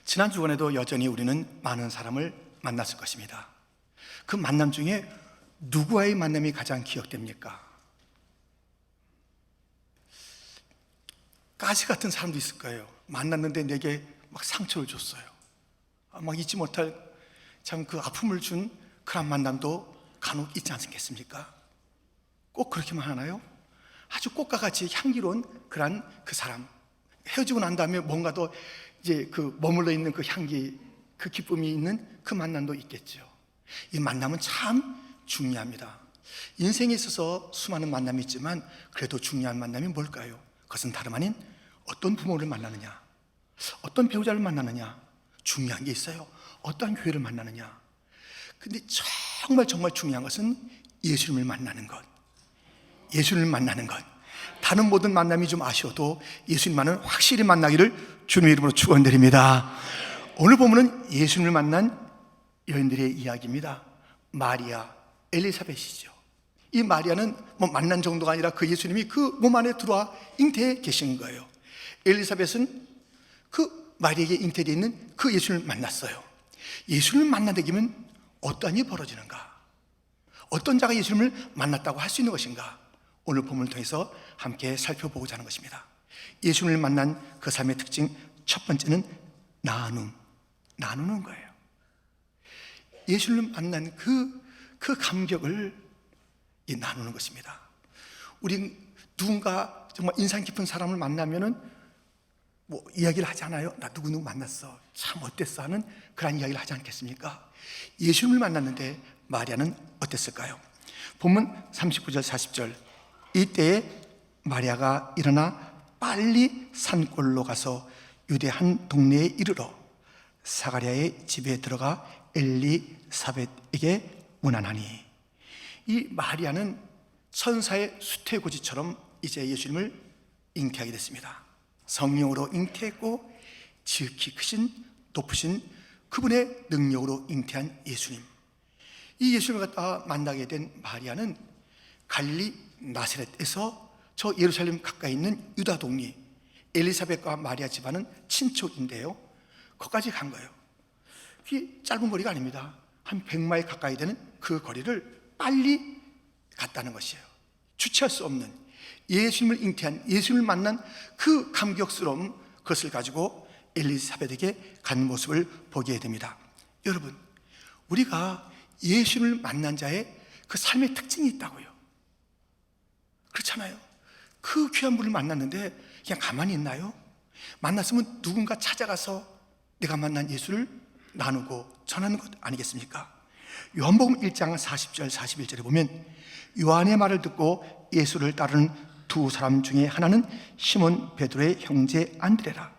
지난 주간에도 여전히 우리는 많은 사람을 만났을 것입니다. 그 만남 중에 누구와의 만남이 가장 기억됩니까? 가시 같은 사람도 있을 거예요. 만났는데 내게 막 상처를 줬어요. 막 잊지 못할 참 그 아픔을 준 그런 만남도 간혹 있지 않겠습니까? 꼭 그렇게만 하나요? 아주 꽃과 같이 향기로운 그 사람, 헤어지고 난 다음에 뭔가 더 이제 그 머물러 있는 그 향기, 그 기쁨이 있는 그 만남도 있겠죠. 이 만남은 참 중요합니다. 인생에 있어서 수많은 만남이 있지만 그래도 중요한 만남이 뭘까요? 그것은 다름 아닌 어떤 부모를 만나느냐, 어떤 배우자를 만나느냐, 중요한 게 있어요. 어떤 교회를 만나느냐. 근데 정말 중요한 것은 예수님을 만나는 것. 예수님을 만나는 것. 다른 모든 만남이 좀 아쉬워도 예수님만은 확실히 만나기를 주님의 이름으로 축원드립니다. 오늘 보면은 예수님을 만난 여인들의 이야기입니다. 마리아, 엘리사벳이죠. 이 마리아는 뭐 만난 정도가 아니라 그 예수님이 그 몸 안에 들어와 잉태해 계신 거예요. 엘리사벳은 그 마리아에게 잉태되어 있는 그 예수님을 만났어요. 예수님을 만나게 되면 어떠한 일이 벌어지는가? 어떤 자가 예수님을 만났다고 할 수 있는 것인가? 오늘 본문을 통해서 함께 살펴보고자 하는 것입니다. 예수님을 만난 그 삶의 특징 첫 번째는 나누는 거예요. 예수님을 만난 그 감격을 나누는 것입니다. 우리 누군가 정말 인상 깊은 사람을 만나면은 뭐 이야기를 하지 않아요? 나 누구 만났어. 참 어땠어? 하는 그런 이야기를 하지 않겠습니까? 예수님을 만났는데 마리아는 어땠을까요? 본문 39절 40절 이때에 마리아가 일어나 빨리 산골로 가서 유대 한 동네에 이르러 사가랴의 집에 들어가 엘리사벳에게 문안하니, 이 마리아는 천사의 수태고지처럼 이제 예수님을 잉태하게 됐습니다. 성령으로 잉태했고 지극히 크신 높으신 그분의 능력으로 잉태한 예수님, 이 예수님을 갖다 만나게 된 마리아는 갈릴리 나사렛에서 저 예루살렘 가까이 있는 유다 동리 엘리사벳과 마리아 집안은 친척인데요, 거기까지 간 거예요. 그게 짧은 거리가 아닙니다. 한 100마일 가까이 되는 그 거리를 빨리 갔다는 것이에요. 주체할 수 없는 예수님을 잉태한 예수님을 만난 그 감격스러움, 그것을 가지고 엘리사벳에게 간 모습을 보게 됩니다. 여러분, 우리가 예수님을 만난 자의 그 삶의 특징이 있다고요. 그렇잖아요. 그 귀한 분을 만났는데 그냥 가만히 있나요? 만났으면 누군가 찾아가서 내가 만난 예수를 나누고 전하는 것 아니겠습니까? 요한복음 1장 40절 41절에 보면 요한의 말을 듣고 예수를 따르는 두 사람 중에 하나는 시몬 베드로의 형제 안드레라.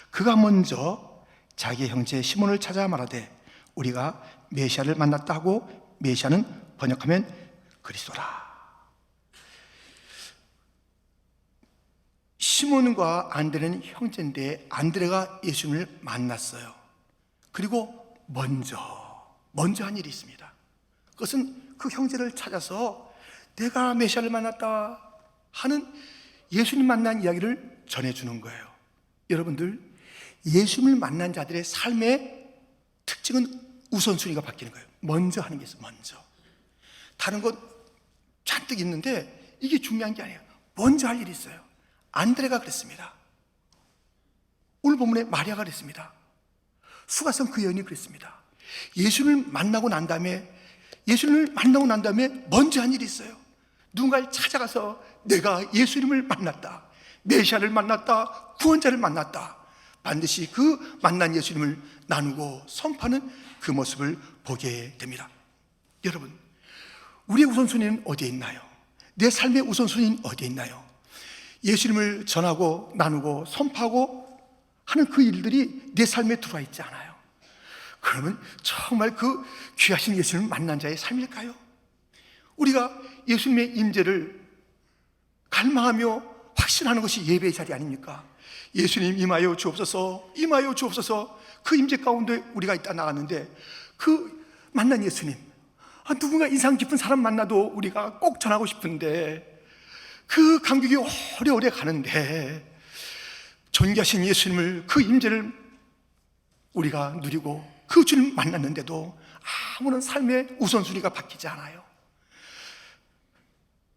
그가 먼저 자기의 형제 시몬을 찾아 말하되 우리가 메시아를 만났다 하고, 메시아는 번역하면 그리스도라. 시몬과 안드레는 형제인데 안드레가 예수님을 만났어요. 그리고 먼저 한 일이 있습니다. 그것은 그 형제를 찾아서 내가 메시아를 만났다 하는 예수님 만난 이야기를 전해주는 거예요. 여러분들, 예수님을 만난 자들의 삶의 특징은 우선순위가 바뀌는 거예요. 먼저 하는 게 있어요. 먼저. 다른 것 잔뜩 있는데 이게 중요한 게 아니에요. 먼저 할 일이 있어요. 안드레가 그랬습니다. 오늘 본문에 마리아가 그랬습니다. 수가성 그 여인이 그랬습니다. 예수님을 만나고 난 다음에 먼저 한 일이 있어요. 누군가를 찾아가서 내가 예수님을 만났다, 메시아를 만났다, 구원자를 만났다, 반드시 그 만난 예수님을 나누고 선포하는 그 모습을 보게 됩니다. 여러분, 우리의 우선순위는 어디에 있나요? 내 삶의 우선순위는 어디에 있나요? 예수님을 전하고 나누고 선포하고 하는 그 일들이 내 삶에 들어와 있지 않아요. 그러면 정말 그 귀하신 예수님을 만난 자의 삶일까요? 우리가 예수님의 임재를 갈망하며 확신하는 것이 예배의 자리 아닙니까? 예수님 임하여 주옵소서, 임하여 주옵소서. 그 임재 가운데 우리가 있다 나갔는데 그 만난 예수님, 누군가 인상 깊은 사람 만나도 우리가 꼭 전하고 싶은데 그 감격이 오래오래 가는데 존귀하신 예수님을, 그 임재를 우리가 누리고 그 주를 만났는데도 아무런 삶의 우선순위가 바뀌지 않아요.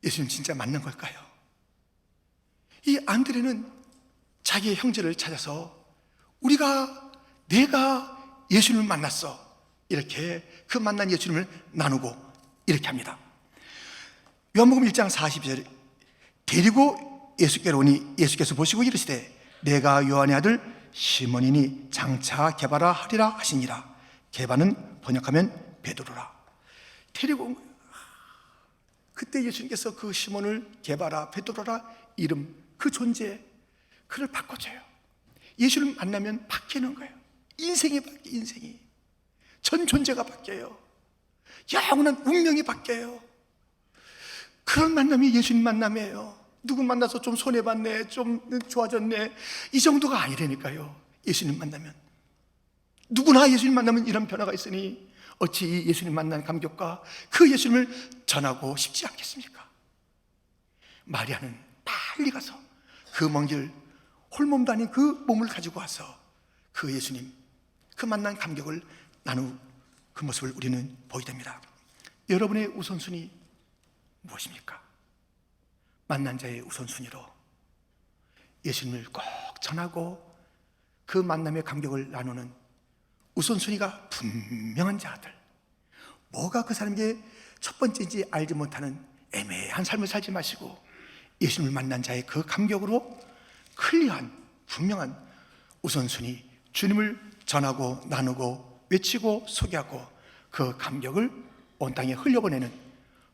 예수님 진짜 만난 걸까요? 이 안드레는 자기의 형제를 찾아서 내가 예수님을 만났어, 이렇게 그 만난 예수님을 나누고 이렇게 합니다. 요한복음 1장 42절에 데리고 예수께로 오니 예수께서 보시고 이르시되 내가 요한의 아들 시몬이니 장차 게바라 하리라 하시니라. 게바는 번역하면 베드로라. 데리고 온 거예요. 그때 예수님께서 그 시몬을 게바라, 베드로라 이름, 그 존재, 그를 바꿔줘요. 예수를 만나면 바뀌는 거예요. 인생이 바뀌어요. 인생이 전 존재가 바뀌어요. 영원한 운명이 바뀌어요. 그런 만남이 예수님 만남이에요. 누구 만나서 좀 손해봤네, 좀 좋아졌네, 이 정도가 아니라니까요. 예수님 만나면, 누구나 예수님 만나면 이런 변화가 있으니 어찌 이 예수님 만난 감격과 그 예수님을 전하고 싶지 않겠습니까? 마리아는 빨리 가서 그 먼 길 홀몸도 아닌 그 몸을 가지고 와서 그 예수님, 그 만난 감격을 나누 그 모습을 우리는 보게 됩니다. 여러분의 우선순위 무엇입니까? 만난 자의 우선순위로 예수님을 꼭 전하고 그 만남의 감격을 나누는 우선순위가 분명한 자들, 뭐가 그 사람에게 첫 번째인지 알지 못하는 애매한 삶을 살지 마시고 예수님을 만난 자의 그 감격으로 클리어한 분명한 우선순위, 주님을 전하고 나누고 외치고 소개하고 그 감격을 온 땅에 흘려보내는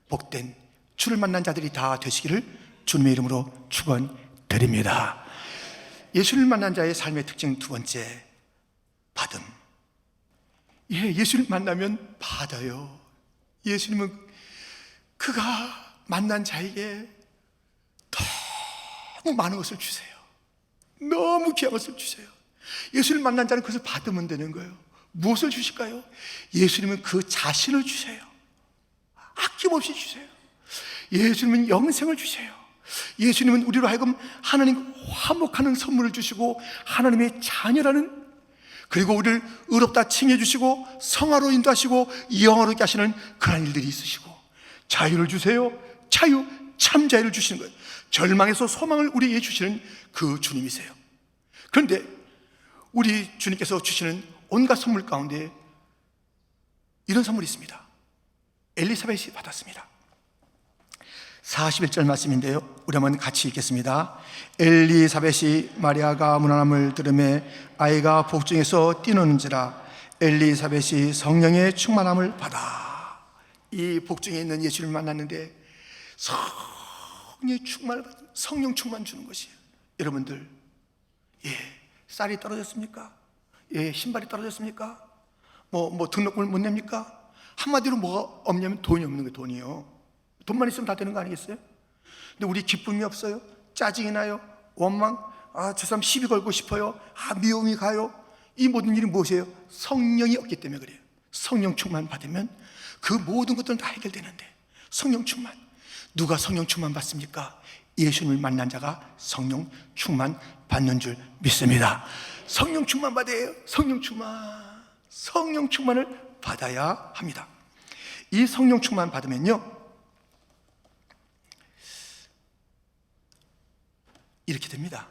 복된 주를 만난 자들이 다 되시기를 주님의 이름으로 축원드립니다. 예수를 만난 자의 삶의 특징 두 번째, 받음. 예수를 만나면 받아요. 예수님은 그가 만난 자에게 너무 많은 것을 주세요. 너무 귀한 것을 주세요. 예수를 만난 자는 그것을 받으면 되는 거예요. 무엇을 주실까요? 예수님은 그 자신을 주세요. 아낌없이 주세요. 예수님은 영생을 주세요. 예수님은 우리로 하여금 하나님 화목하는 선물을 주시고 하나님의 자녀라는, 그리고 우리를 의롭다 칭해 주시고 성화로 인도하시고 영화롭게 하시는 그런 일들이 있으시고 자유를 주세요. 자유, 참 자유를 주시는 거예요. 절망에서 소망을 우리에게 주시는 그 주님이세요. 그런데 우리 주님께서 주시는 온갖 선물 가운데 이런 선물이 있습니다. 엘리사벳이 받았습니다. 41절 말씀인데요, 우리 한번 같이 읽겠습니다. 엘리사벳이 마리아가 문안함을 들으매 아이가 복중에서 뛰노는지라. 엘리사벳이 성령의 충만함을 받아. 이 복중에 있는 예수를 만났는데 성령의 충만을 받는, 성령 충만 주는 것이에요. 여러분들, 쌀이 떨어졌습니까? 신발이 떨어졌습니까? 등록금을 못 냅니까? 한마디로 뭐가 없냐면 돈이 없는 거예요. 돈이요. 돈만 있으면 다 되는 거 아니겠어요? 근데 우리 기쁨이 없어요? 짜증이 나요? 원망? 저 사람 시비 걸고 싶어요? 미움이 가요? 이 모든 일이 무엇이에요? 성령이 없기 때문에 그래요. 성령 충만 받으면 그 모든 것들은 다 해결되는데, 성령 충만, 누가 성령 충만 받습니까? 예수님을 만난 자가 성령 충만 받는 줄 믿습니다. 성령 충만 받아야 해요. 성령 충만, 성령 충만을 받아야 합니다. 이 성령 충만 받으면요, 이렇게 됩니다.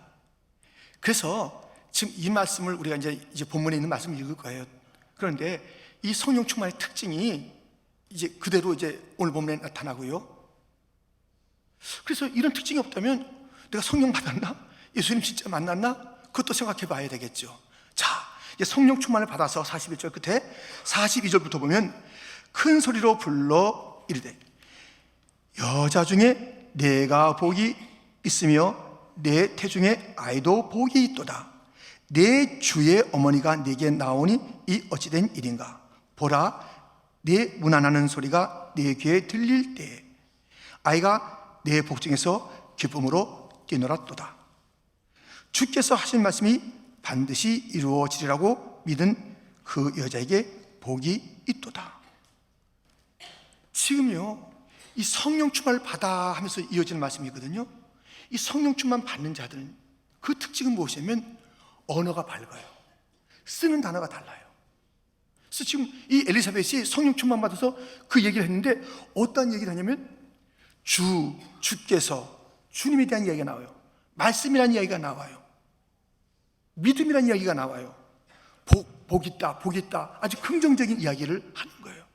그래서 지금 이 말씀을 우리가 이제 본문에 있는 말씀을 읽을 거예요. 그런데 이 성령 충만의 특징이 이제 그대로 이제 오늘 본문에 나타나고요. 그래서 이런 특징이 없다면 내가 성령 받았나? 예수님 진짜 만났나? 그것도 생각해 봐야 되겠죠. 자, 이제 성령 충만을 받아서 41절 끝에 42절부터 보면 큰 소리로 불러 이르되 여자 중에 내가 복이 있으며 내 태중에 아이도 복이 있도다. 내 주의 어머니가 내게 나오니 이 어찌된 일인가? 보라, 내 문안하는 소리가 내 귀에 들릴 때에 아이가 내 복중에서 기쁨으로 뛰놀았도다. 주께서 하신 말씀이 반드시 이루어지리라고 믿은 그 여자에게 복이 있도다. 지금요, 이 성령 충만을 받아 하면서 이어지는 말씀이거든요. 이 성령 충만 받는 자들은 그 특징은 무엇이냐면 언어가 밝아요. 쓰는 단어가 달라요. 그래서 지금 이 엘리사벳이 성령 충만 받아서 그 얘기를 했는데 어떤 얘기를 하냐면 주께서, 주님에 대한 이야기가 나와요. 말씀이라는 이야기가 나와요. 믿음이라는 이야기가 나와요. 복 있다, 복 있다. 아주 긍정적인 이야기를 하는 거예요.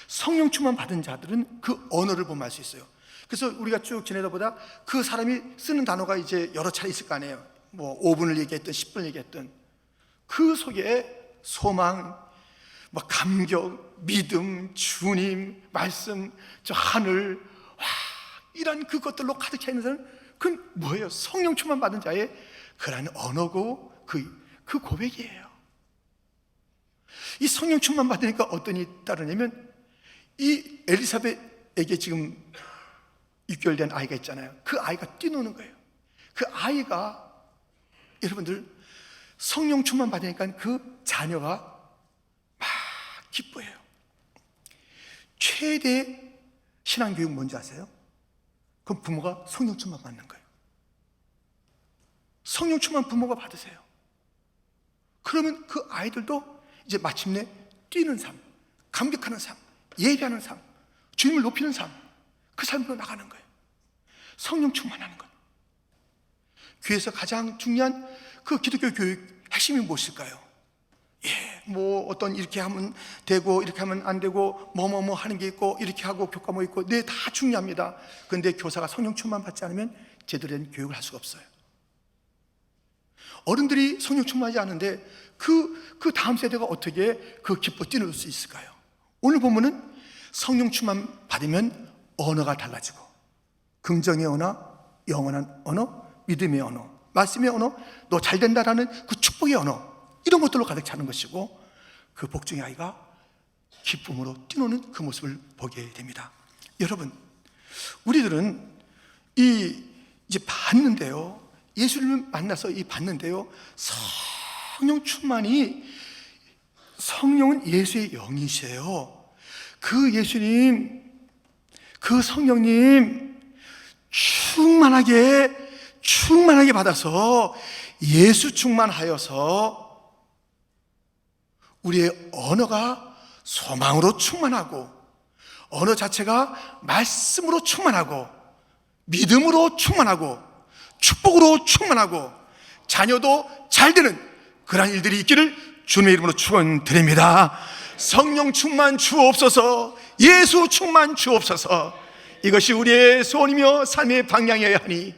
성령 충만 받은 자들은 그 언어를 보면 알 수 있어요. 그래서 우리가 쭉 지내다 보다 그 사람이 쓰는 단어가 이제 여러 차례 있을 거 아니에요. 뭐 5분을 얘기했든 10분을 얘기했든 그 속에 소망, 뭐 감격, 믿음, 주님, 말씀, 저 하늘, 와, 이런 그것들로 가득 차 있는 사람은 그건 뭐예요? 성령 충만 받은 자의 그런 언어고 그 고백이에요. 이 성령 충만 받으니까 어떤 일이 따르냐면 이 엘리사벳에게 지금 6개월 된 아이가 있잖아요. 그 아이가 뛰노는 거예요. 그 아이가 여러분들 성령 충만 받으니까 그 자녀가 막 기뻐해요. 최대 신앙교육 뭔지 아세요? 그럼 부모가 성령 충만 받는 거예요. 성령 충만 부모가 받으세요. 그러면 그 아이들도 이제 마침내 뛰는 삶, 감격하는 삶, 예배하는 삶, 주님을 높이는 삶, 그 삶으로 나가는 거예요. 성령 충만하는 것. 교회에서 가장 중요한 그 기독교 교육 핵심이 무엇일까요? 뭐 어떤 이렇게 하면 되고 이렇게 하면 안 되고 뭐뭐뭐 하는 게 있고 이렇게 하고 교과목 있고 네, 다 중요합니다. 그런데 교사가 성령 충만 받지 않으면 제대로 된 교육을 할 수가 없어요. 어른들이 성령 충만하지 않은데 그 다음 세대가 어떻게 그 기뻐 뛰놀 수 있을까요? 오늘 보면은 성령 충만 받으면 언어가 달라지고 긍정의 언어, 영원한 언어, 믿음의 언어, 말씀의 언어, 너 잘 된다라는 그 축복의 언어, 이런 것들로 가득 차는 것이고 그 복중의 아이가 기쁨으로 뛰노는 그 모습을 보게 됩니다. 여러분, 우리들은 이제 봤는데요, 예수님을 만나서 봤는데요, 성령 충만이, 성령은 예수의 영이세요. 그 예수님, 그 성령님 충만하게 받아서 예수 충만하여서 우리의 언어가 소망으로 충만하고, 언어 자체가 말씀으로 충만하고, 믿음으로 충만하고, 축복으로 충만하고, 자녀도 잘 되는 그러한 일들이 있기를 주님의 이름으로 축원드립니다. 성령 충만 주옵소서, 예수 충만 주옵소서. 이것이 우리의 소원이며 삶의 방향이어야 하니,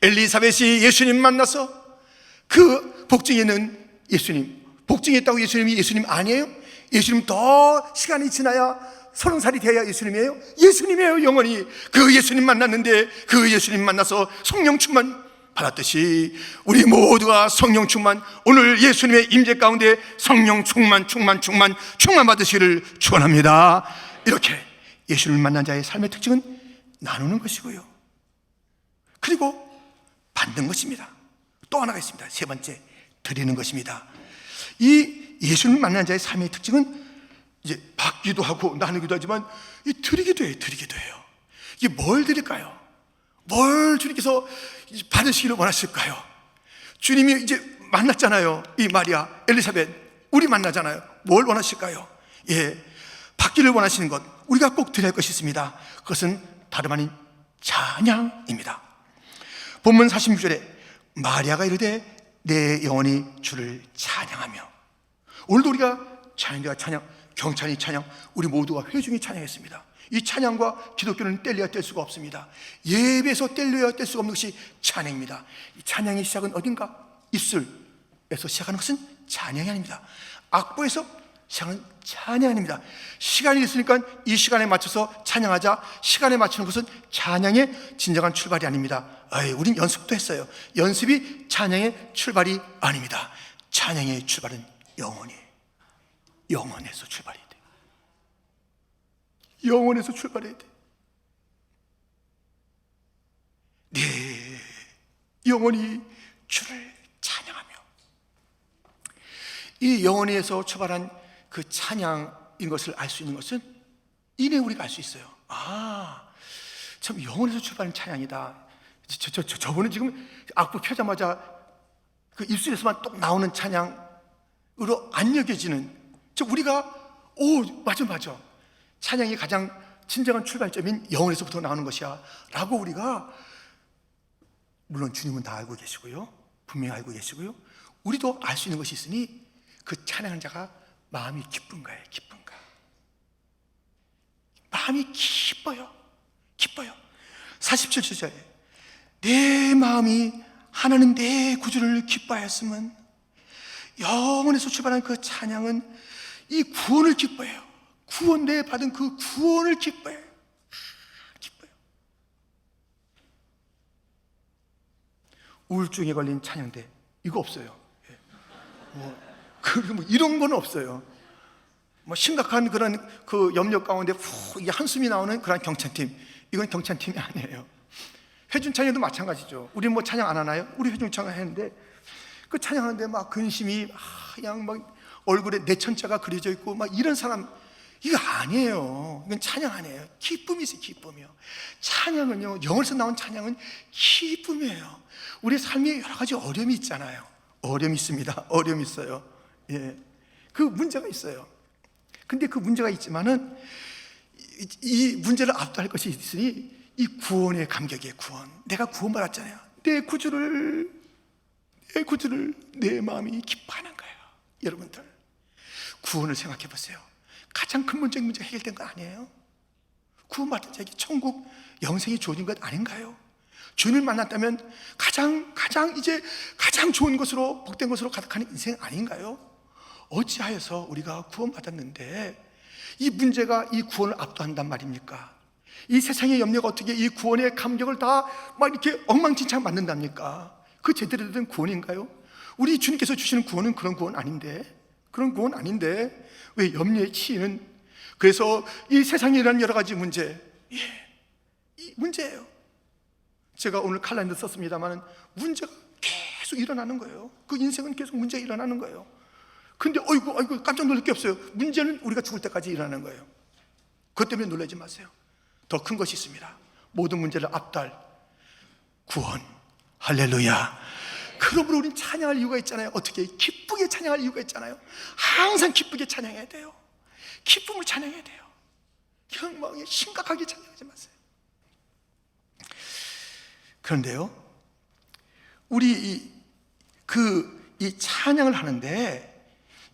엘리사벳이 예수님 만나서 그 복중에 있는 예수님, 복중에 있다고 예수님이 예수님 아니에요? 예수님 더 시간이 지나야 30살이 돼야 예수님이에요? 예수님이에요. 영원히 그 예수님 만났는데 그 예수님 만나서 성령 충만 받았듯이 우리 모두가 성령 충만, 오늘 예수님의 임재 가운데 성령 충만 받으시기를 축원합니다. 이렇게 예수님을 만난 자의 삶의 특징은 나누는 것이고요, 그리고 받는 것입니다. 또 하나가 있습니다. 세 번째, 드리는 것입니다. 이 예수님을 만난 자의 삶의 특징은 이제 받기도 하고 나누기도 하지만 드리기도 해요. 이게 뭘 드릴까요? 뭘 주님께서 받으시기를 원하실까요? 주님이 이제 만났잖아요. 이 마리아, 엘리사벳, 우리 만나잖아요. 뭘 원하실까요? 받기를 원하시는 것, 우리가 꼭 드려야 할 것이 있습니다. 그것은 다름 아닌 찬양입니다. 본문 46절에 마리아가 이르되 내 영혼이 주를 찬양하며, 오늘도 우리가 찬양, 경찬이 찬양, 우리 모두가 회중이 찬양했습니다. 이 찬양과 기독교는 뗄래야 뗄 수가 없습니다. 예배에서 뗄래야 뗄 수가 없는 것이 찬양입니다. 이 찬양의 시작은 어딘가? 입술에서 시작하는 것은 찬양이 아닙니다. 악보에서 시작은 찬양이 아닙니다. 시간이 있으니까 이 시간에 맞춰서 찬양하자, 시간에 맞추는 것은 찬양의 진정한 출발이 아닙니다. 우린 연습도 했어요. 연습이 찬양의 출발이 아닙니다. 찬양의 출발은 영원에서 출발해야 돼. 영원에서 출발해야 돼. 네, 영원히 주를 찬양하며, 이 영원에서 출발한 그 찬양인 것을 알 수 있는 것은 이내 우리가 알 수 있어요. 참 영원에서 출발한 찬양이다. 저번에 지금 악보 펴자마자 그 입술에서만 똑 나오는 찬양, 안 여겨지는, 즉 우리가 맞아 찬양이 가장 진정한 출발점인 영혼에서부터 나오는 것이야 라고 우리가, 물론 주님은 다 알고 계시고요, 분명히 알고 계시고요, 우리도 알 수 있는 것이 있으니 그 찬양하는 자가 마음이 기쁜 거예요. 기쁜가, 마음이 기뻐요. 47절에 내 마음이 하나님 내 구주를 기뻐하였으면, 영혼에서 출발한 그 찬양은 이 구원을 기뻐해요. 구원, 내 받은 그 구원을 기뻐해요. 기뻐요. 우울증에 걸린 찬양대 이거 없어요. 뭐 이런 건 없어요. 뭐 심각한 그런 그 염려 가운데 이게 한숨이 나오는 그런 경찬팀, 이건 경찬팀이 아니에요. 회중 찬양도 마찬가지죠. 우리 뭐 찬양 안 하나요? 우리 회중 찬양 했는데 그 찬양하는데 막 근심이 그냥 막 얼굴에 내천자가 그려져 있고 막 이런 사람, 이거 아니에요. 이건 찬양 아니에요. 기쁨이세요. 기쁨이요. 찬양은요, 영어에서 나온 찬양은 기쁨이에요. 우리 삶에 여러 가지 어려움이 있잖아요. 어려움이 있습니다. 어려움이 있어요. 예, 그 문제가 있어요. 근데 그 문제가 있지만은 이 문제를 압도할 것이 있으니 이 구원의 감격이에요. 구원. 내가 구원받았잖아요. 내 구주를 내 마음이 기뻐하는 거예요. 여러분들, 구원을 생각해 보세요. 가장 근본적인 문제가 해결된 거 아니에요? 구원받은 자에게 천국 영생이 주어진 것 아닌가요? 주님을 만났다면 가장 좋은 것으로, 복된 것으로 가득하는 인생 아닌가요? 어찌하여서 우리가 구원받았는데 이 문제가 이 구원을 압도한단 말입니까? 이 세상의 염려가 어떻게 이 구원의 감격을 다 막 이렇게 엉망진창 만든답니까? 그 제대로 된 구원인가요? 우리 주님께서 주시는 구원은 그런 구원 아닌데, 왜 염려에 치이는, 그래서 이 세상에 일어나는 여러 가지 문제, 이 문제예요. 제가 오늘 칼럼도 썼습니다만 문제가 계속 일어나는 거예요. 그 인생은 계속 문제가 일어나는 거예요. 근데 어이구 깜짝 놀랄 게 없어요. 문제는 우리가 죽을 때까지 일어나는 거예요. 그것 때문에 놀라지 마세요. 더 큰 것이 있습니다. 모든 문제를 압도할 구원. 할렐루야. 그러므로 우리는 찬양할 이유가 있잖아요. 어떻게? 기쁘게 찬양할 이유가 있잖아요. 항상 기쁘게 찬양해야 돼요. 기쁨을 찬양해야 돼요. 그냥 막 심각하게 찬양하지 마세요. 그런데요, 우리 이 찬양을 하는데,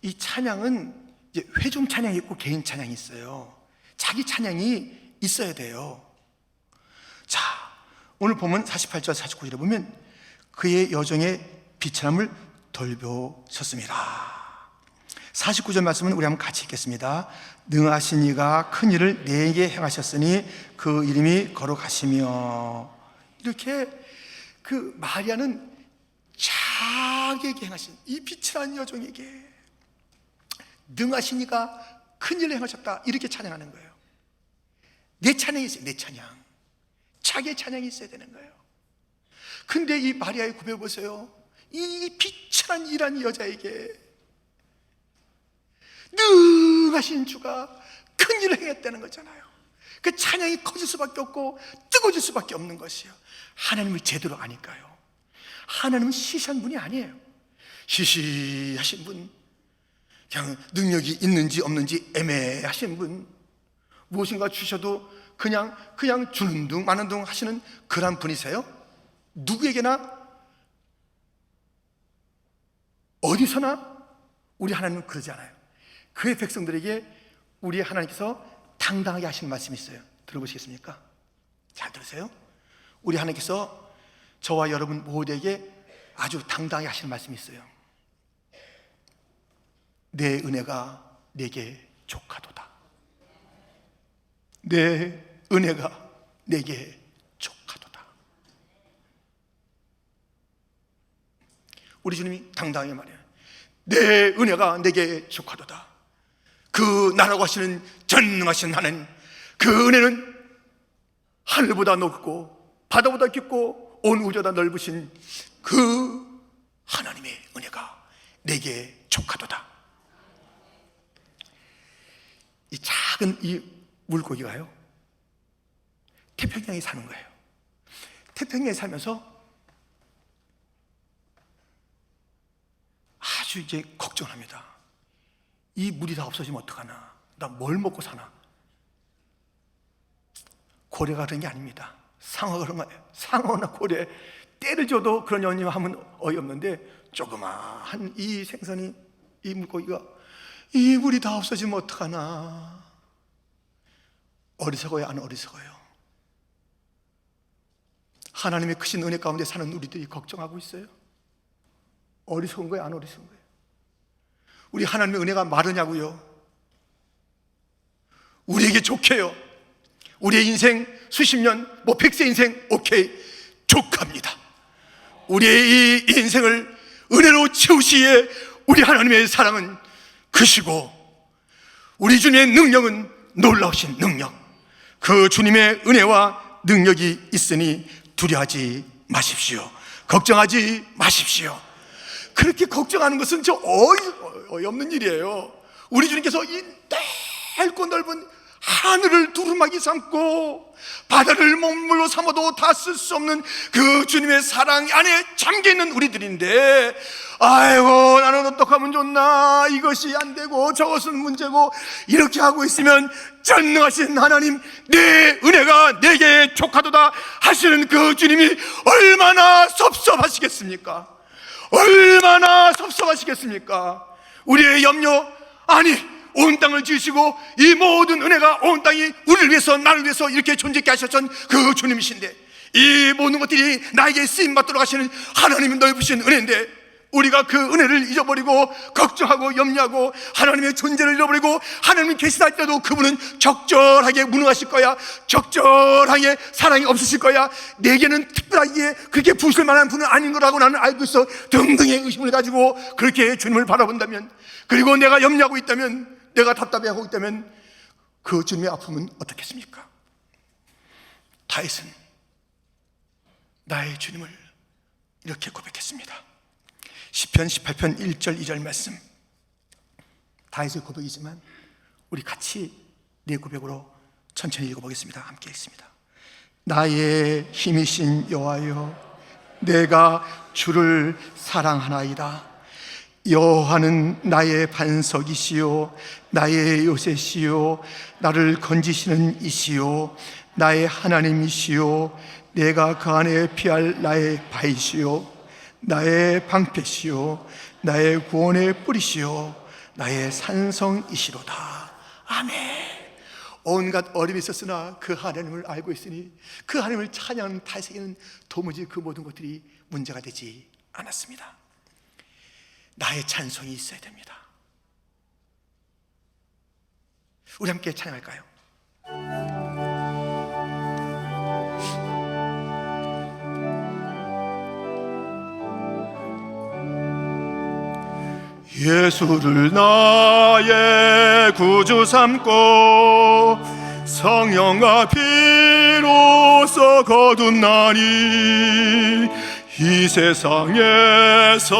이 찬양은 이제 회중 찬양이 있고 개인 찬양이 있어요. 자기 찬양이 있어야 돼요. 자, 오늘 보면 48절 49절에 보면 그의 여정의 비천함을 돌보셨습니다. 49절 말씀은 우리 한번 같이 읽겠습니다. 능하신 이가 큰 일을 내게 행하셨으니 그 이름이 거룩하시며, 이렇게 그 마리아는 자기에게 행하신 이 비천한 여종에게 능하신 이가 큰 일을 행하셨다, 이렇게 찬양하는 거예요. 내 찬양이 있어요. 내 찬양, 자기의 찬양이 있어야 되는 거예요. 근데 이 마리아의 고백을 보세요. 이 비천한 일한 여자에게 능하신 주가 큰 일을 행했다는 거잖아요. 그 찬양이 커질 수밖에 없고 뜨거워질 수밖에 없는 것이에요. 하나님을 제대로 아니까요. 하나님은 시시한 분이 아니에요. 시시하신 분, 그냥 능력이 있는지 없는지 애매하신 분, 무엇인가 주셔도 그냥 주는 둥 마는 둥 하시는 그런 분이세요. 누구에게나 어디서나 우리 하나님은 그러지 않아요. 그의 백성들에게 우리 하나님께서 당당하게 하시는 말씀이 있어요. 들어보시겠습니까? 잘 들으세요. 우리 하나님께서 저와 여러분 모두에게 아주 당당하게 하시는 말씀이 있어요. 내 은혜가 내게 족하도다. 내 은혜가 내게 족하도다. 우리 주님이 당당하게 말해요. 내 은혜가 내게 족하도다. 그 나라고 하시는 전능하신 하나님, 그 은혜는 하늘보다 높고 바다보다 깊고 온 우주보다 넓으신 그 하나님의 은혜가 내게 족하도다. 이 작은 이 물고기가요, 태평양에 사는 거예요. 태평양에 살면서 아주 이제 걱정합니다. 이 물이 다 없어지면 어떡하나? 나 뭘 먹고 사나? 고래가 그런 게 아닙니다. 상어가 그런 거예요. 상어나 고래 때를 줘도 그런 연임 하면 어이없는데, 조그마한 이 생선이, 이 물고기가 이 물이 다 없어지면 어떡하나? 어리석어요, 안 어리석어요? 하나님의 크신 은혜 가운데 사는 우리들이 걱정하고 있어요. 어리석은 거예요, 안 어리석은 거예요? 우리 하나님의 은혜가 마르냐고요? 우리에게 좋게요. 우리의 인생 수십 년, 100세 인생, 오케이, 족합니다. 우리의 이 인생을 은혜로 채우시기에 우리 하나님의 사랑은 크시고, 우리 주님의 능력은 놀라우신 능력, 그 주님의 은혜와 능력이 있으니 두려워하지 마십시오. 걱정하지 마십시오. 그렇게 걱정하는 것은 저 어이없는 일이에요. 우리 주님께서 이 넓고 넓은 하늘을 두루마기 삼고 바다를 먹물로 삼아도 다 쓸 수 없는 그 주님의 사랑 안에 잠겨있는 우리들인데, 아이고 나는 어떡하면 좋나, 이것이 안 되고 저것은 문제고, 이렇게 하고 있으면 전능하신 하나님, 내 은혜가 내게 족하도다 하시는 그 주님이 얼마나 섭섭하시겠습니까? 얼마나 섭섭하시겠습니까? 우리의 염려, 아니 온 땅을 지으시고 이 모든 은혜가 온 땅이 우리를 위해서, 나를 위해서 이렇게 존재케 하셨던 그 주님이신데, 이 모든 것들이 나에게 쓰임받도록 하시는 하나님의 넓으신 은혜인데, 우리가 그 은혜를 잊어버리고 걱정하고 염려하고 하나님의 존재를 잃어버리고, 하나님이 계시다 할 때도 그분은 적절하게 무능하실 거야, 적절하게 사랑이 없으실 거야, 내게는 특별하게 그렇게 부으실 만한 분은 아닌 거라고 나는 알고 있어 등등의 의심을 가지고 그렇게 주님을 바라본다면, 그리고 내가 염려하고 있다면, 내가 답답해하고 있다면, 그 주님의 아픔은 어떻겠습니까? 다윗은 나의 주님을 이렇게 고백했습니다. 시편 18편 1절 2절 말씀, 다윗의 고백이지만 우리 같이 내 고백으로 천천히 읽어보겠습니다. 함께 읽습니다. 나의 힘이신 여호와여, 내가 주를 사랑하나이다. 여호와는 나의 반석이시요 나의 요새시요 나를 건지시는 이시요 나의 하나님이시요 내가 그 안에 피할 나의 바위시요 나의 방패시요 나의 구원의 뿌리시요 나의 산성이시로다. 아멘. 온갖 어려움이 있었으나 그 하나님을 알고 있으니 그 하나님을 찬양하는 다윗에게는 도무지 그 모든 것들이 문제가 되지 않았습니다. 나의 찬송이 있어야 됩니다. 우리 함께 찬양할까요? 예수를 나의 구주 삼고 성령과 피로써 거듭나니 이 세상에서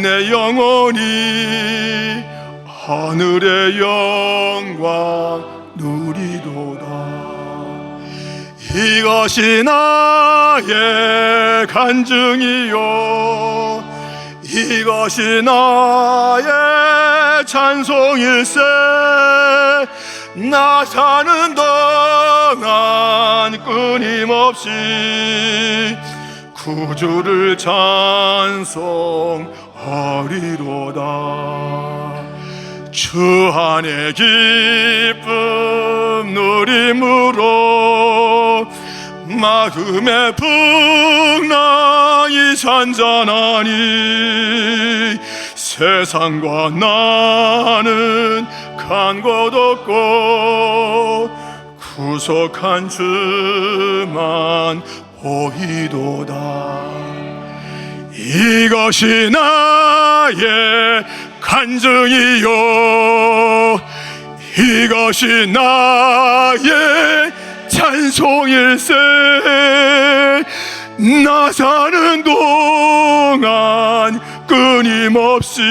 내 영혼이 하늘의 영광 누리도다. 이것이 나의 간증이요 이것이 나의 찬송일세. 나 사는 동안 끊임없이 구주를 찬송하리로다. 주 안의 기쁨 누림으로 마음의 풍랑이 잔잔하니 세상과 나는 간 곳 없고 구속한 주만 보이도다. 이것이 나의 간증이요 이것이 나의 찬송일세. 나 사는 동안 끊임없이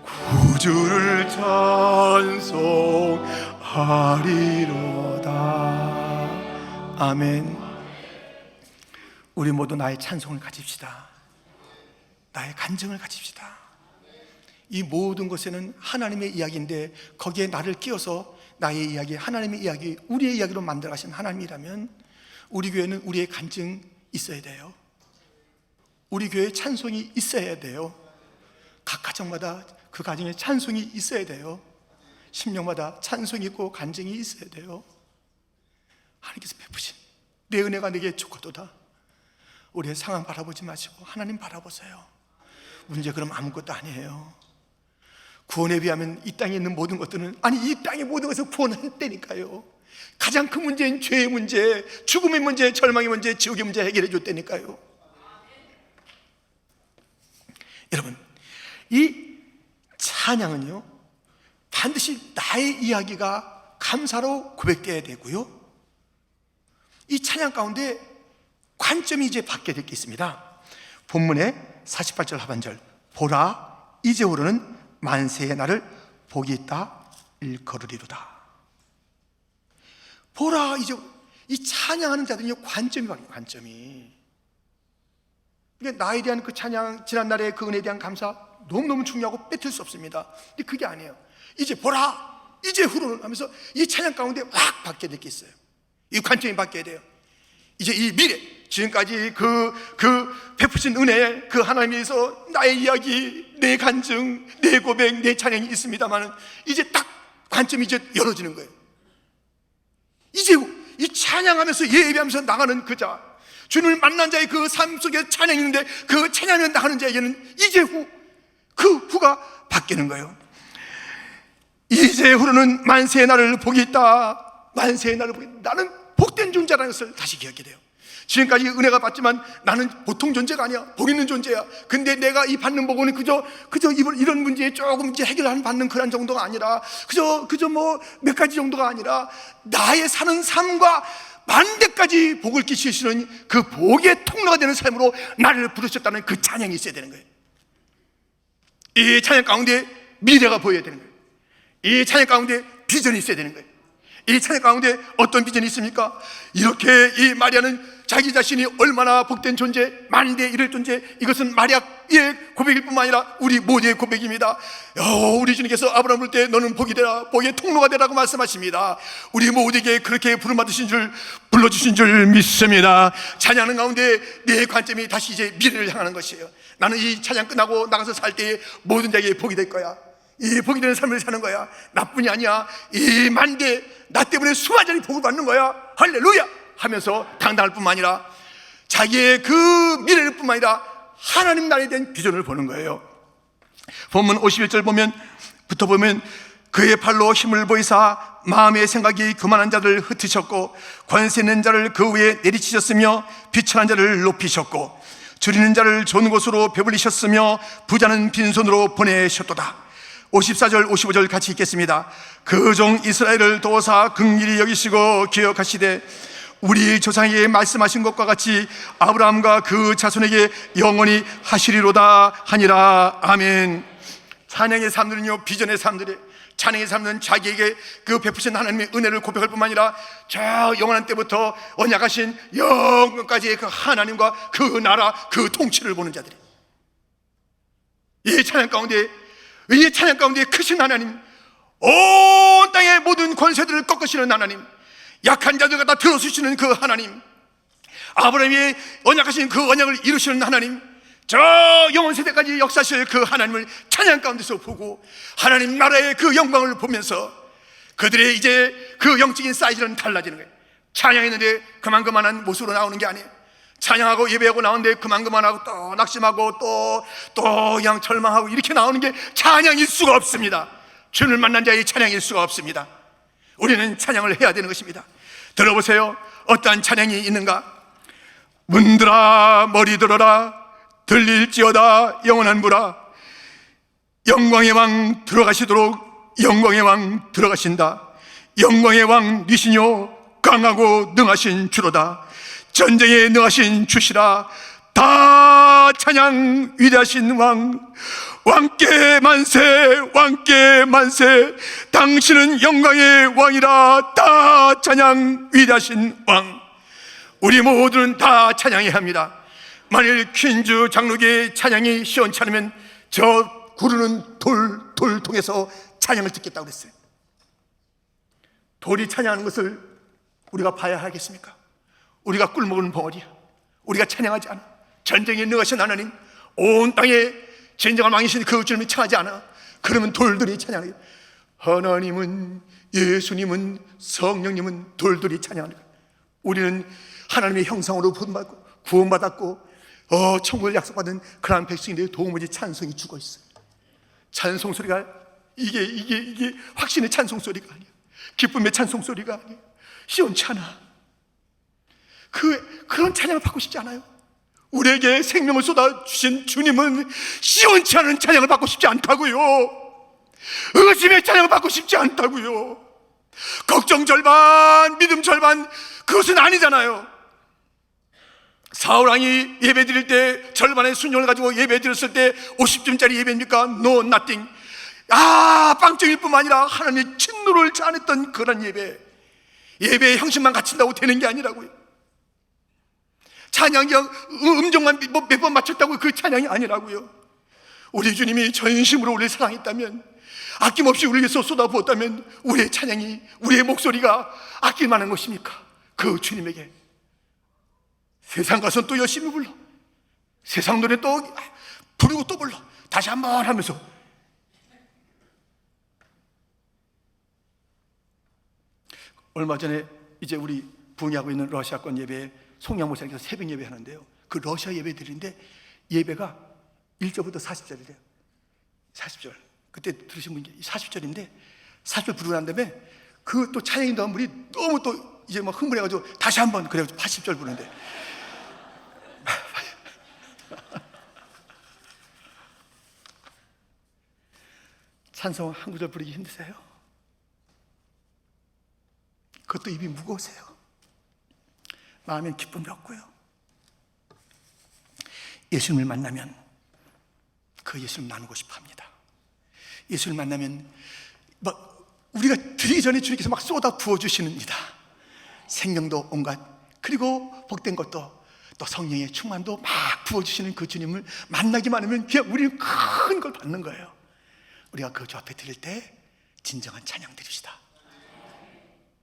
구주를 찬송하리로다. 아멘. 우리 모두 나의 찬송을 가집시다. 나의 간증을 가집시다. 이 모든 것에는 하나님의 이야기인데 거기에 나를 끼워서 나의 이야기, 하나님의 이야기, 우리의 이야기로 만들어 가신 하나님이라면 우리 교회는 우리의 간증이 있어야 돼요. 우리 교회에 찬송이 있어야 돼요. 각 가정마다 그 가정에 찬송이 있어야 돼요. 심령마다 찬송이 있고 간증이 있어야 돼요. 하나님께서 베푸신 내 은혜가 내게 좋거도다. 우리의 상황 바라보지 마시고 하나님 바라보세요. 문제 그럼 아무것도 아니에요. 구원에 비하면 이 땅에 있는 모든 것들은, 아니 이 땅의 모든 것을 구원했다니까요. 가장 큰 문제인 죄의 문제, 죽음의 문제, 절망의 문제, 지옥의 문제 해결해 줬다니까요. 여러분, 이 찬양은요 반드시 나의 이야기가 감사로 고백되어야 되고요, 이 찬양 가운데 관점이 이제 바뀌게 될 게 있습니다. 본문의 48절 하반절, 보라 이제후로는 만세의 날을 복이 있다 일컬으리로다. 보라 이제, 이 찬양하는 자들은요 관점이 바뀌어요. 관점이. 그러니까 나에 대한 그 찬양, 지난날의 그 은혜에 대한 감사 너무너무 중요하고 뺏을 수 없습니다. 근데 그게 아니에요. 이제 보라 이제후로는 하면서 이 찬양 가운데 확 바뀌게 될 게 있어요. 이 관점이 바뀌어야 돼요. 이제 이 미래, 지금까지 그 베푸신 은혜, 그 하나님에서 나의 이야기, 내 간증, 내 고백, 내 찬양이 있습니다만 이제 딱 관점이 이제 열어지는 거예요. 이제 이 찬양하면서 예배하면서 나가는 그 자, 주님을 만난 자의 그 삶 속에 찬양이 있는데 그 찬양하며 나가는 자에게는 이제 그 후가 바뀌는 거예요. 이제 후로는 만세의 날을 복이 있다. 만세의 날을 복이 있다. 나는 복된 존재라는 것을 다시 기억하게 돼요. 지금까지 은혜가 받지만 나는 보통 존재가 아니야. 복 있는 존재야. 근데 내가 이 받는 복은 그저 이런 문제에 조금 이제 해결하는 받는 그런 정도가 아니라 그저 뭐 몇 가지 정도가 아니라 나의 사는 삶과 만대까지 복을 끼치시는 그 복의 통로가 되는 삶으로 나를 부르셨다는 그 찬양이 있어야 되는 거예요. 이 찬양 가운데 미래가 보여야 되는 거예요. 이 찬양 가운데 비전이 있어야 되는 거예요. 이 찬양 가운데 어떤 비전이 있습니까? 이렇게 이 마리아는 자기 자신이 얼마나 복된 존재, 만대에 이를 존재, 이것은 마리아의 고백일 뿐만 아니라 우리 모두의 고백입니다. 우리 주님께서 아브라함을 부를 때 너는 복이 되라, 복의 통로가 되라고 말씀하십니다. 우리 모두에게 그렇게 불러주신 줄 믿습니다. 찬양하는 가운데 내 관점이 다시 이제 미래를 향하는 것이에요. 나는 이 찬양 끝나고 나가서 살 때에 모든 자에게 복이 될 거야. 이 복이 되는 삶을 사는 거야. 나뿐이 아니야. 이 만대, 나 때문에 수많은 자들이 복을 받는 거야. 할렐루야 하면서 당당할 뿐만 아니라 자기의 그 미래를 뿐만 아니라 하나님 나라에 대한 비전을 보는 거예요. 본문 51절 부터 보면 그의 팔로 힘을 보이사 마음의 생각이 교만한 자를 흩으셨고 권세 있는 자를 그 위에 내리치셨으며 비천한 자를 높이셨고 줄이는 자를 좋은 곳으로 배불리셨으며 부자는 빈손으로 보내셨도다. 54절 55절 같이 읽겠습니다. 그 종 이스라엘을 도우사 긍휼히 여기시고 기억하시되 우리 조상에게 말씀하신 것과 같이 아브라함과 그 자손에게 영원히 하시리로다 하니라. 아멘. 찬양의 삶들은요 비전의 삶들이에요. 찬양의 삶은 자기에게 그 베푸신 하나님의 은혜를 고백할 뿐만 아니라 저 영원한 때부터 언약하신 영원까지의 그 하나님과 그 나라 그 통치를 보는 자들이, 이 찬양 가운데 크신 하나님, 온 땅의 모든 권세들을 꺾으시는 하나님, 약한 자들 갖다 들어주시는 그 하나님, 아브라함이 언약하신 그 언약을 이루시는 하나님, 저 영원 세대까지 역사하실 그 하나님을 찬양 가운데서 보고 하나님 나라의 그 영광을 보면서 그들의 이제 그 영적인 사이즈는 달라지는 거예요. 찬양했는데 그만한 모습으로 나오는 게 아니에요. 찬양하고 예배하고 나오는데 그만하고 또 낙심하고 또 그냥 절망하고 이렇게 나오는 게 찬양일 수가 없습니다. 주를 만난 자의 찬양일 수가 없습니다. 우리는 찬양을 해야 되는 것입니다. 들어보세요. 어떠한 찬양이 있는가? 문들아 머리 들어라, 들릴지어다 영원한 부라. 영광의 왕 들어가시도록 영광의 왕 들어가신다. 영광의 왕 니시뇨 강하고 능하신 주로다. 전쟁에 능하신 주시라. 다 찬양 위대하신 왕, 왕께 만세, 왕께 만세. 당신은 영광의 왕이라. 다 찬양 위대하신 왕. 우리 모두는 다 찬양해야 합니다. 만일 퀸즈 장로교의 찬양이 시원찮으면 저 구르는 돌 통해서 찬양을 듣겠다고 그랬어요. 돌이 찬양하는 것을 우리가 봐야 하겠습니까? 우리가 꿀먹은 벙어리야. 우리가 찬양하지 않아. 전쟁에 능하신 하나님, 온 땅에 진정한 왕이신 그 주님이 찬양하지 않아. 그러면 돌들이 찬양해요. 하나님은, 예수님은, 성령님은 돌들이 찬양하는 거예요. 우리는 하나님의 형상으로 구원받았고 천국을 약속받은 그런 백성인데 도무지 찬송이 죽어있어요. 찬송 소리가 이게 확신의 찬송 소리가 아니에요. 기쁨의 찬송 소리가 아니에요. 시원치 않아. 그런 찬양을 받고 싶지 않아요. 우리에게 생명을 쏟아주신 주님은 시원치 않은 찬양을 받고 싶지 않다고요. 의심의 찬양을 받고 싶지 않다고요. 걱정 절반, 믿음 절반, 그것은 아니잖아요. 사울왕이 예배 드릴 때 절반의 순종을 가지고 예배 드렸을 때 50점짜리 예배입니까? No, nothing. 빵점일 뿐만 아니라 하나님의 진노를 자아냈던 그런 예배의 형식만 갖춘다고 되는 게 아니라고요. 찬양이 음정만 몇 번 맞췄다고 그 찬양이 아니라고요. 우리 주님이 전심으로 우리를 사랑했다면, 아낌없이 우리에게 쏟아부었다면 우리의 찬양이, 우리의 목소리가 아낄 만한 것입니까? 그 주님에게. 세상 가서는 또 열심히 불러, 세상 노래 또 부르고 또 불러, 다시 한번 하면서. 얼마 전에 이제 우리 부흥하고 있는 러시아권 예배에 송양 목사님께서 새벽 예배 하는데요, 그 러시아 예배 드리는데 예배가 1절부터 40절이래요. 40절. 그때 들으신 분이 40절인데 40절 부르고 난 다음에 그 또 찬양 인도한 분이 너무 또 이제 막 흥분해가지고 다시 한번 그래가지고 80절 부르는데 찬송 한 구절 부르기 힘드세요? 그것도 입이 무거우세요? 마음엔 기쁨이 없고요. 예수님을 만나면 그 예수님을 나누고 싶어 합니다. 예수를 만나면 우리가 드리기 전에 주님께서 막 쏟아 부어주시는니다. 생명도 온갖, 그리고 복된 것도, 또 성령의 충만도 막 부어주시는 그 주님을 만나기만 하면 그냥 우리는 큰 걸 받는 거예요. 우리가 그 주 앞에 드릴 때 진정한 찬양 드립시다.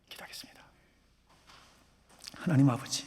기도하겠습니다. 하나님 아버지,